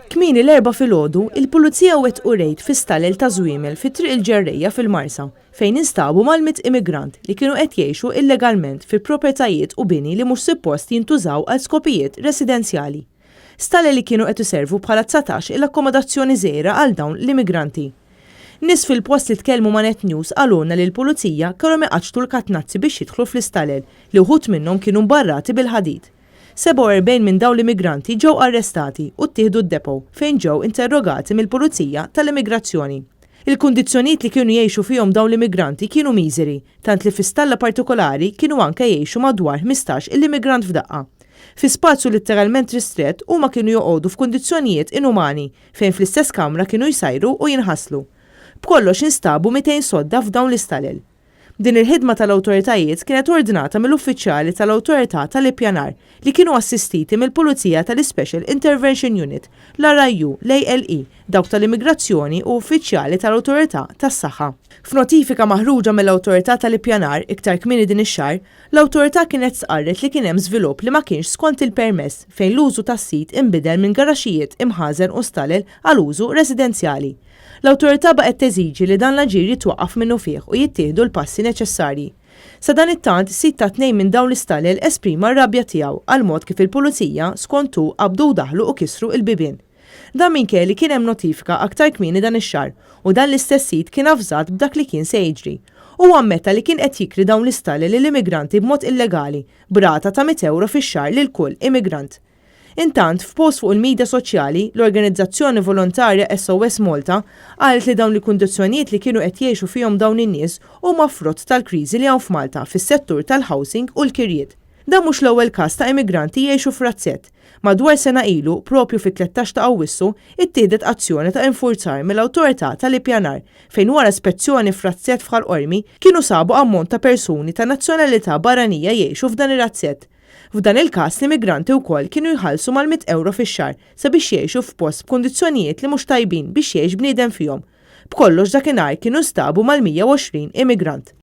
Kmieni l-4 filgħodu, il-pulizija wettqu rejd fi stalel ta' Żwiemel fit-triq il-Ġerrejja fil-Marsa fejn instabu mal-100 immigrant li kienu qed jgħixu illegalment fi proprjetajiet u bini li mhux suppost jintużaw għal skopijiet residenzjali. Stalel li kienu qed iservu bħala 19 il-akkomodazzjoni żgħira għal dawn l-immigranti. Nies fil-post li tkellmu ma' Net News għalulna li l-pulizija kellhom iqaċtu l-katnazzi biex jidħlu fl-istalel li wħud minnhom kienu mbarrati bil-ħadid. 47 minn dawn l-immigranti ġew arrestati u ttieħdu d-depo fejn ġew interrogati mill-Pulizija tal-Immigrazzjoni. Il-kundizzjonijiet li kienu jgħixu fihom dawn l-immigranti kienu miżeri, tant li fi stalla partikolari kienu anke jgħixu madwar 15 l-immigrant f'daqqa. Fi spazju letteralment ristret huma kienu joqogħdu f'kundizzjonijiet inumani fejn fl-istess kamra kienu jsajru u jinħaslu. B'kollox instabu 200 sodda f'dawn l-istalel. Din il-ħidma tal-awtoritajiet kienet ordinata mill-uffiċjali tal-awtorità tal-ippjanar li kienu assistiti mill-Pulizija tal-Special Intervention Unit, l-RIU, l-ALE, dawk tal-immigrazzjoni u uffiċjali tal-awtorità tas-saħħa. F'notifika maħruġa mill-awtorità tal-ippjanar iktar kmieni din ix-xahar, l-awtorità kienet sqarret li kien hemm żvilupp li ma kienx skont il-permess fejn l-użu tas-sit inbidel minn garaxijiet imħażen u stalel għal użu residenzjali. L-awtorità baqgħet teżiġi li dan l-aġir jitwaqqaf minnu fih u jittieħdu l-passi neċessarji. Sa dan it-tant, sit ta' 2 minn dawn l-istalel esprima r-rabja tiegħu għal mod kif il-pulizija skontu qabdu daħlu u kisru il-bibien. Dan minkejja li kien hemm notifika aktar kmieni dan ix-xahar u dan l-istess sit kien avżat b'dak li kien se jiġri. U ammetta li kien qed jikri dawn l-istalel lill-immigranti b'mod illegali b'rata ta' €100 fix-xahar lil kull immigrant. Intant, f'post fuq il-midja soċjali, l-organizzazzjoni volontarja SOS Malta qalet li dawn il-kundizzjonijiet li kienu qed jgħixu fihom dawn in-nies huma frott tal-kriżi li hawn f'Malta fis-settur tal-housing u l-kirjiet. Dan mhux l-ewwel każ ta' immigranti jgħixu f'Razzett. Madwar sena ilu, propju fit-13 ta' Awwissu, ittieħdet azzjoni ta' infurzar mill-awtorità tal-ippjanar fejn wara spezzjoni f'Razzett f'Ħalqormi kienu sabu ammont ta' persuni ta' nazzjonalità barranija jgħixu f'dan ir-Razzett. F'dan il-każ l-immigranti wkoll kienu jħallsu mal-€100 fix-xahar sabiex jgħixu f'post b'kundizzjonijiet li mhux tajbin biex jgħix bniedem fihom. B'kollox dakinhar kienu stabu mal-120 immigrant.